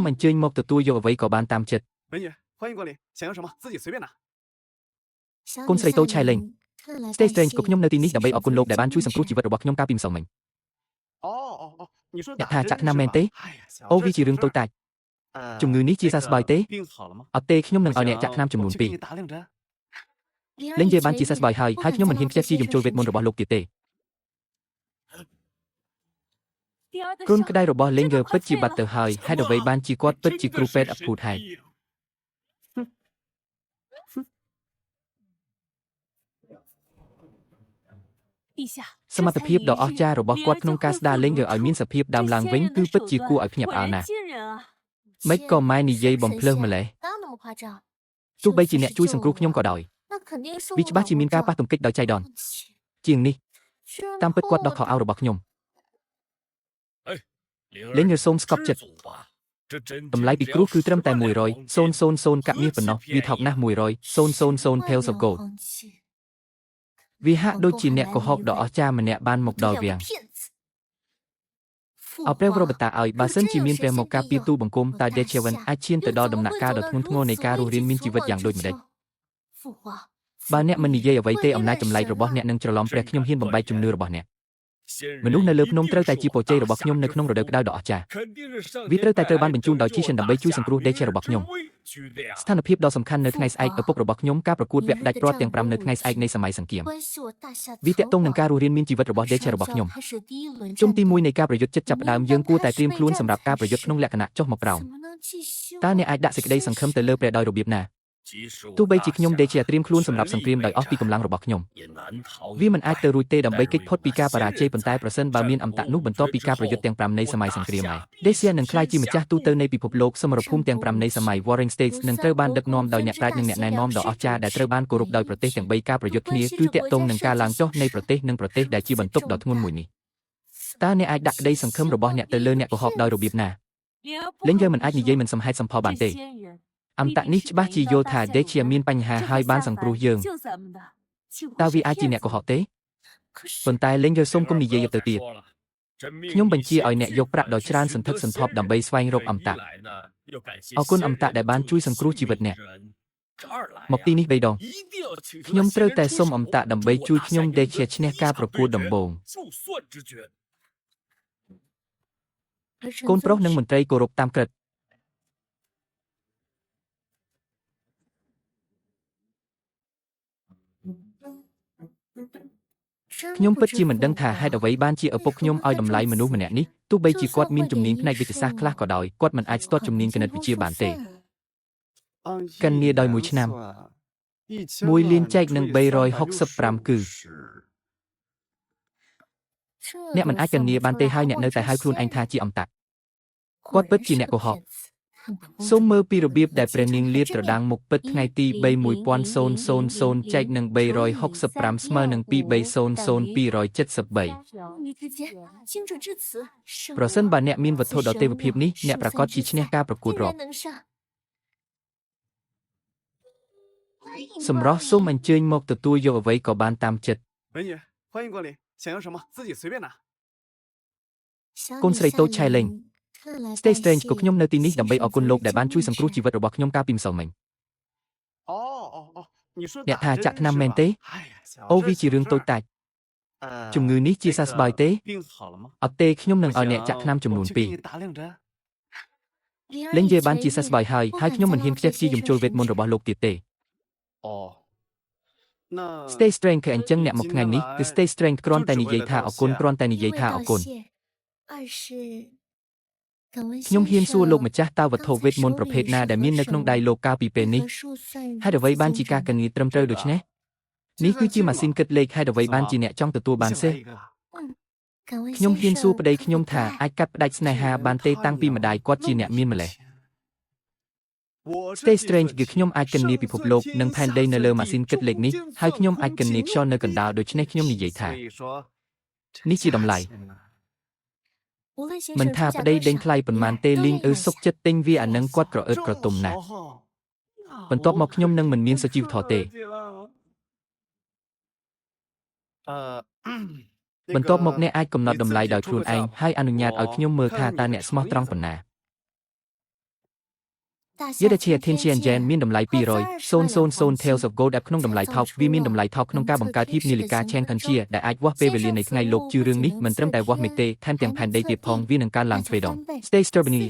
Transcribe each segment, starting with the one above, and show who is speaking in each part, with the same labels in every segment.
Speaker 1: mình chơi một từ tôi vô vậy có ban tam chật.
Speaker 2: 美女，欢迎光临，想要什么自己随便拿。
Speaker 1: Con sợi tôi chai lên. Stay strange của nhóm nơi tin nít đầm bay ở quân lục đại ban chui sầm cút chỉ vật robot nhóm cao pim sầu mình.
Speaker 2: 哦，你说
Speaker 1: Nhạc
Speaker 2: 打
Speaker 1: thà
Speaker 2: 针
Speaker 1: chặt
Speaker 2: 是
Speaker 1: nam men
Speaker 2: 吧
Speaker 1: tế.
Speaker 2: 哎呀，小
Speaker 1: Ô
Speaker 2: 事
Speaker 1: vi chỉ
Speaker 2: 小
Speaker 1: rừng
Speaker 2: 事
Speaker 1: tôi tài. Chủng ngư ní chia
Speaker 2: 这
Speaker 1: sa sbai
Speaker 2: 个
Speaker 1: tế.
Speaker 2: 病好了吗？
Speaker 1: Ở tê nhóm nâng
Speaker 2: 不
Speaker 1: ở nhẹ chặt
Speaker 2: 行，
Speaker 1: nam chủng
Speaker 2: 我
Speaker 1: nụn
Speaker 2: 去给
Speaker 1: pi.
Speaker 2: 你打两针。
Speaker 1: Lên dây ban chia sa sbai hai nhóm mình hiên chép chi dùng trôi vết môn robot lục tiệt tê. Con cái đai robot lên gờ bất chi bạt tờ hai đầu vậy ban chi quát bất chi crupet ập phụt hai. Sâm tập hiệp đỏ ở cha robot quát nông casda lên gờ ở miên sập hiệp đàm làng vĩnh cứ bất chi cua ở nhập ảo nà. Mấy con mai nì dây bồng plơ mà lẽ. Chú bây chỉ nẹ chui sừng crup nhóm cỏ đòi. Vì bác chỉ miên ca bác tùng kích đòi chạy đòn. Chiềng ni. Tam bất quát đọc họ ao robot nhóm. Lên gờ xôn scop chật. Tầm lái bị crup cứ trâm tài mùi rồi. Xôn cạm miết phần nó. Vì thọc nát mùi rồi. Xôn Tales of Gold. Vì hạ đôi chỉ nẹ của hộp đỏ ở cha mà nẹ ban một đòi viàng. Ở preo robot ta ơi bà sân chỉ miên về một ca piu tu bằng côm ta đe cheven ai chiên từ đo đầm nạ ca đợt ngôn ngô này ca ru riêng miên chỉ vật dạng đôi mà đây. Bà nẹ mình dây ở vậy tê ông nai chầm lại robot nẹ nâng chờ lom prek nhom hiên bằng bay chum nưa robot nẹ. Mình lúc nè lợp nôm treo tay chi bộ chơi robot nhom nè nông rồi đợt đao đỏ cha. Vì treo tay treo ban bình chun đòi chi sân đầm bay chui sân cru đe che robot nhom. สถานភាពដ៏សំខាន់នៅថ្ងៃស្អែកឪពុករបស់ខ្ញុំការប្រកួតវគ្គដាច់ព្រ័ត្រទាំង5នៅថ្ងៃស្អែកនៃសម័យសង្គមវាតាក់ទងនឹងការរស់រានមានជីវិតរបស់ Deche របស់ខ្ញុំជុំទី1នៃការប្រយុទ្ធចិត្តចាប់ផ្ដើមយើងគួរតែត្រៀមខ្លួនសម្រាប់ការប្រយុទ្ធក្នុងលក្ខណៈចុះមកក្រោមតើអ្នកអាចដាក់សេចក្តីសង្ឃឹមទៅលើព្រះដោយរបៀបណាទោះបីជាខ្ញុំ Deche ត្រៀមខ្លួនសម្រាប់សង្គ្រាមដោយអស់ពីកម្លាំងរបស់ខ្ញុំវាមិនអាចទៅរួចទេដើម្បីគេចផុតពីការបរាជ័យប៉ុន្តែប្រសិនបើមានអមតៈនោះបន្ទាប់ពីការប្រយុទ្ធទាំង5នៃសម័យសង្គ្រាមហើយ Deche នឹងក្លាយជាម្ចាស់ទូទៅនៃពិភពលោកសមរភូមិទាំង5នៃសម័យ Warring States នឹងត្រូវបានដឹកនាំដោយអ្នកប្រាជ្ញនិងអ្នកណែនាំដ៏អស្ចារ្យដែលត្រូវបានគោរពដោយប្រទេសទាំង3ការប្រយុទ្ធគ្នាគឺតាក់ទងនឹងការឡើងចុះនៃប្រទេសនិងប្រទេសដែលជាបន្ទុកដ៏ធ្ងន់មួយនេះតើអ្នកអាចដាក់ក្តីសង្ឃឹមរបស់អ្នកទៅលើអ្នកកុហកដោយរបៀបណាលេងយើងមិនអាចនិយាយមិនសមហេតុសមផលបានទេអមតៈនេះច្បាស់ជាយល់ថា Deche មានបញ្ហាហើយបានសង្គ្រោះយើងតើវាអាចជាអ្នកកុហកទេប៉ុន្តែលេងយើងសូមកុំនិយាយទៅទៀតខ្ញុំបញ្ជាឲ្យអ្នកយកប្រាក់ដ៏ច្រើនសន្ធឹកសន្ធាប់ដើម្បីស្វែងរកអមតៈអរគុណអមតៈដែលបានជួយសង្គ្រោះជីវិតអ្នកមកទីនេះ3ដងខ្ញុំត្រូវតែសុំអមតៈដើម្បីជួយខ្ញុំ Deche ឈ្នះការប្រកួតដំបូងកូនប្រុសនិងមន្ត្រីគោរពតាមក្រឹត្យខ្ញុំពិតជាមិនដឹងថាហេតុអ្វីបានជាឪពុកខ្ញុំឲ្យតម្លៃមនុស្សម្នាក់នេះទោះបីជាគាត់មានជំនាញផ្នែកវិទ្យាសាស្ត្រខ្លះក៏ដោយគាត់មិនអាចស្ទាត់ជំនាញគណិតវិទ្យាបានទេកញ្ញាដោយ1ឆ្នាំ1លានចែកនឹង365គឺអ្នកមិនអាចកញ្ញាបានទេហើយអ្នកនៅតែហៅខ្លួនឯងថាជាអមតៈគាត់ពិតជាអ្នកកុហកសូមមើលពីរបៀបដែលព្រះនាងលាតត្រដាងមុខពិតថ្ងៃទី3 1000ចែកនឹង365ស្មើនឹង2300273ប្រសិនបើអ្នកមានវត្ថុដ៏ទេវភាពនេះអ្នកប្រកាសជាឈ្នះការប្រកួតរាប់សម្រស់សូមអញ្ជើញមកទទួលយកអ្វីក៏បានតាមចិត្ត
Speaker 2: 美女，欢迎光临，想要什么自己随便拿。
Speaker 1: កូនស្រីតូចឆៃលេង Stay strange củaខ្ញុំនៅទីនេះដើម្បីអរគុណលោកដែលបានជួយសង្គ្រោះជីវិតរបស់ខ្ញុំកាលពីម្សិលមិញអ្នកថាចាក់ថ្នាំមែនទេអូវាជារឿងតូចតាចជំងឺនេះជាសះស្បើយទេអត់ទេខ្ញុំនឹងឲ្យអ្នកចាក់ថ្នាំចំនួន2លេងនិយាយបានជាសះស្បើយហើយខ្ញុំមិនហ៊ានខ្ជិះខ្ជាយជំជុលវេទមន្តរបស់លោកទៀតទេ Stay strange គឺអញ្ចឹងអ្នកមកថ្ងៃនេះគឺ Stay strange គ្រាន់តែនិយាយថាអរគុណគ្រាន់តែនិយាយថាអរគុណខ្ញុំហ៊ានសួរលោកម្ចាស់តើវត្ថុវេទមន្តប្រភេទណាដែលមាននៅក្នុងដៃលោកកាលពីពេលនេះហេតុអ្វីបានជាការកញ្ញាត្រឹមត្រូវដូច្នេះនេះគឺជាម៉ាស៊ីនគិតលេខហេតុអ្វីបានជាអ្នកចង់ទទួលបានសេះខ្ញុំហ៊ានសួរប្តីខ្ញុំថាអាចកាត់ផ្ដាច់ស្នេហាបានទេតាំងពីម្ដាយគាត់ជាអ្នកមានម្លេះ Stay strange គឺខ្ញុំអាចកញ្ញាពិភពលោកនិងផែនដីនៅលើម៉ាស៊ីនគិតលេខនេះហើយខ្ញុំអាចកញ្ញាខ្យល់នៅកណ្ដាលដូច្នេះខ្ញុំនិយាយថានេះជាតម្លៃមិនថាប្តីដេញថ្លៃប៉ុន្មានទេលីងសុកចិត្តទិញវាអានឹងគាត់ក្រអឺតក្រទុំណាស់បន្ទាប់មកខ្ញុំនឹងមិនមានសុជីវធម៌ទេបន្ទាប់មកអ្នកអាចកំណត់តម្លៃដោយខ្លួនឯងហើយអនុញ្ញាតឲ្យខ្ញុំមើលថាតើអ្នកស្មោះត្រង់ប៉ុណ្ណា យេដាជាធានជាអញ្ចឹងមានតម្លៃ200 Tales of Gold ក្នុងតម្លៃថោកវាមានតម្លៃថោកក្នុងការបង្កើតហ៊ីបនីលីកាឆេងខានជាដែលអាចវាស់ពេលវេលានៃថ្ងៃលោកជឿរឿងនេះមិនត្រឹមតែវាស់មេទេថែមទាំងផែនដីទៀតផងវានឹងកើនឡើងទ្វេដង Stay Stubbornly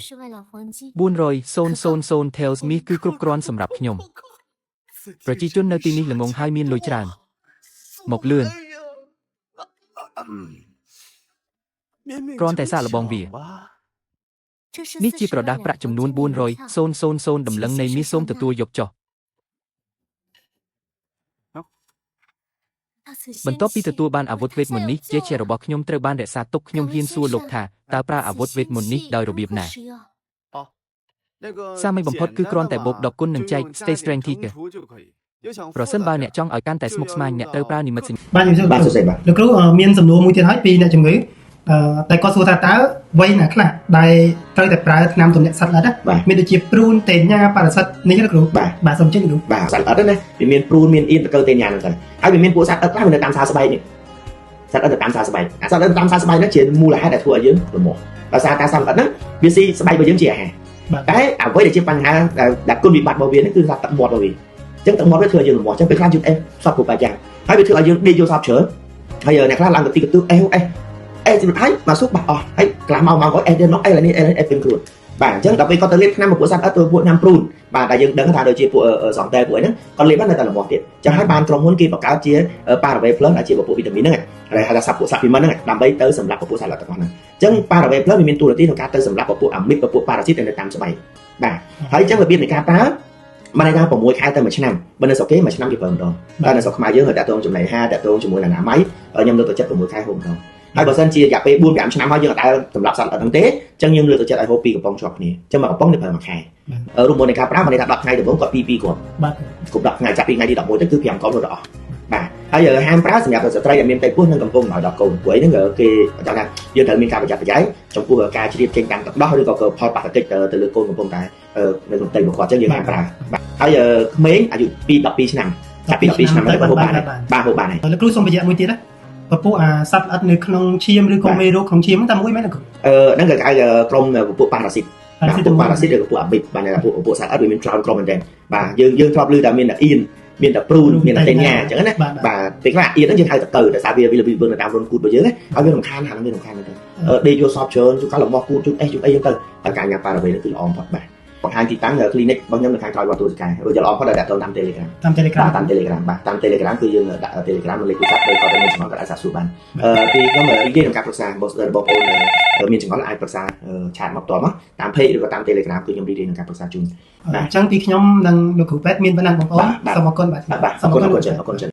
Speaker 1: 400 Tales មាសគឺគ្រប់គ្រាន់សម្រាប់ខ្ញុំប្រជាជននៅទីនេះល្ងងហើយមានលុយច្រើនមកលឿនគ្រាន់តែសាកល្បងវានេះជាក្រដាសប្រាក់ចំនួន400 ដំឡឹងនៃមាសសូមទទួលយកចុះបន្ទាប់ពីទទួលបានអាវុធវេទមន្តនេះជារបស់ខ្ញុំត្រូវបានរក្សាទុកខ្ញុំហ៊ានសួរលោកថាតើប្រើអាវុធវេទមន្តនេះដោយរបៀបណាសាមញ្ញបំផុតគឺគ្រាន់តែបូក10គុណនិងចែក Stay Strength ទីកប្រសិនបើអ្នកចង់ឲ្យកាន់តែស្មុគស្មាញអ្នកត្រូវប្រើនិមិត្តសញ្ញា
Speaker 3: បាទលោកគ្រូមានសំណួរមួយទៀតហើយពីអ្នកជំងឺតែគាត់សួរថាតើវ័យណាខ្លះដែលត្រូវតែប្រើថ្នាំទម្លាក់សត្វល្អិតមានដូចជាព្រូនតេញ៉ាប៉ារ៉ាសិតនេះណាគ្រូបាទសូមជិះគ្រូ
Speaker 4: បាទសត្វល្អិតណាវាមានព្រូនមានអៀនតកូវតេញ៉ាហ្នឹងទៅហើយវាមានពួកសត្វល្អិតខ្លះវានៅតាមសាស្បែកនេះសត្វល្អិតនៅតាមសាស្បែកអាសត្វល្អិតតាមសាស្បែកហ្នឹងជាមូលហេតុដែលធ្វើឲ្យយើងល្មមដោយសារការសត្វល្អិតហ្នឹងវាស៊ីស្បែករបស់យើងជាអាហារតែអ្វីដែលជាបញ្ហាដែលគុណវិបត្តិរបស់វាហ្នឹងគឺថាទឹកមាត់របស់វាអញ្ចឹងទឹកមាត់វាធ្វើឲ្យយើងល្មមអញ្ចឹងពេលខ្លះយើងអេសសពគ្រប់បែបយ៉ាងហើយវាធ្វើឲ្យយើងដេកយកសពច្រើនហើយអ្នកខ្លះឡើងទៅទីកន្ទើអេជំរាបមកសុខបាត់អស់ហើយកន្លះមកគាត់អេទៅនោះអេនេះអេពេញខ្លួនបាទអញ្ចឹងដល់ពេលគាត់ទៅលេបថ្នាំពួកសត្វអិតទៅពួកថ្នាំព្រូនបាទតែយើងដឹងថាដូចជាពួកសំតែពួកហ្នឹងគាត់លេបនៅតែល្មមទៀតអញ្ចឹងហើយបានក្រុមហ៊ុនគេបង្កើតជាប៉ារ៉ាវេផ្លឹងដែលជាពពុះវីតាមីនហ្នឹងហើយហៅថាសាប់ពួកសាប់ពីមិនហ្នឹងដើម្បីទៅសម្រាប់ពពុះសត្វល្អិតទាំងអស់ហ្នឹងអញ្ចឹងប៉ារ៉ាវេផ្លឹងវាមានតួនាទីក្នុងការទៅសម្រាប់ពពុះអាមីបពពុះប៉ារ៉ាស៊ីតនៅតាមស្បែកបាទហើយអញ្ចឹងរបៀបនៃការប្រើបានន័យថា6ខែទៅ1ឆ្នាំបើនៅស្រុកគេ1ឆ្នាំគេប្រើម្ដងតែនៅស្រុកខ្មែរយើងតាក់ទងចំណីអាហារតាក់ទងជាមួយនឹងអនាម័យខ្ញុំលើកទៅចិត្ត6ខែហូបម្ដងហើយបើសិនជារយៈពេល4 5ឆ្នាំហើយយើងអត់ដែលសម្រាប់សត្វល្អិតហ្នឹងទេអញ្ចឹងយើងលើកទៅចិត្តឲ្យហូប2កំប៉ុងជាប់គ្នាអញ្ចឹងមួយកំប៉ុងទៅប្រើ1ខែរូបមន្តនៃការប្រើបានន័យថា10ថ្ងៃដំបូងគាត់2គាត់
Speaker 3: បាទ
Speaker 4: គ្រប់10ថ្ងៃចាប់ពីថ្ងៃទី11ទៅគឺ5កុំទៅដល់អស់បាទហើយហាមប្រើសម្រាប់ស្ត្រីដែលមានផ្ទៃពោះនិងកំពុងឲ្យដល់កូនព្រោះហ្នឹងគេចង់ថាយើងត្រូវមានការប្រយ័ត្នប្រយែងចំពោះការជ្រៀតចេញតាមទឹកដោះឬក៏ផលប៉ះទង្គិចទៅលើកូនកំពុងតែនៅក្នុងផ្ទៃរបស់គាត់អញ្ចឹងយើងហាមប្រើបាទហើយក្មេងអាយុពី12ឆ្នាំចាប់ពី12ឆ្នាំទៅហូបបានបាទហូបបានហើយ
Speaker 3: លោកគ្រូសូមបញ្ជាក់មួយទៀតណាពពុះសត្វល្អិតនៅក្នុងឈាមឬក៏មេរោគក្នុងឈាមតែមួយមែនទេ
Speaker 4: ហ្នឹងគេហៅក្រុមពពុះប៉ារ៉ាស៊ីតពពុះប៉ារ៉ាស៊ីតឬក៏ពពុះអាមីបបានថាពពុះសត្វល្អិតវាមានច្រើនក្រុមមែនទែនបាទយើងធ្លាប់ឮថាមានតែអៀនមានតែព្រូនមានតែតេញ៉ាអញ្ចឹងណាបាទពេលខ្លះអៀនហ្នឹងយើងហៅតកៅដោយសារវារបៀបនៅតាមរន្ធគូតរបស់យើងហើយវារំខានហាក់មានរំខានមែនទែនដេកយកសពច្រើនជួបកាលរបស់គូតជួបអីអីហ្នឹងទៅហើយការញ៉ាំប៉ារ៉ាវេនេះគឺល្អបំផុតបាទបង្ហាញទីតាំង clinic របស់ខ្ញុំនៅខាងក្រោយវត្តទូរស័ព្ទរួចល្អបំផុតដែលដាក់ទៅតាម Telegram
Speaker 3: តាម Telegram
Speaker 4: បាទតាម Telegram គឺយើងដាក់ Telegram នៅលេខទូរស័ព្ទដោយគាត់មានចំនួនគាត់អាចសាកសួរបានពីខ្ញុំនិយាយក្នុងការប្រឹក្សាបងប្អូនមានចំនួនអាចប្រឹក្សាឆាតមកផ្ទាល់មកតាម page ឬក៏តាម Telegram គឺខ្ញុំរីករាយក្នុងការប្រឹក្សាជូន
Speaker 3: បាទអញ្ចឹងពីខ្ញុំនិងលោកគ្រូពេទ្យមានប៉ុណ្ណឹងបងប្អូនសូមអរគុណបាទ
Speaker 4: បាទអរគុណច្រើន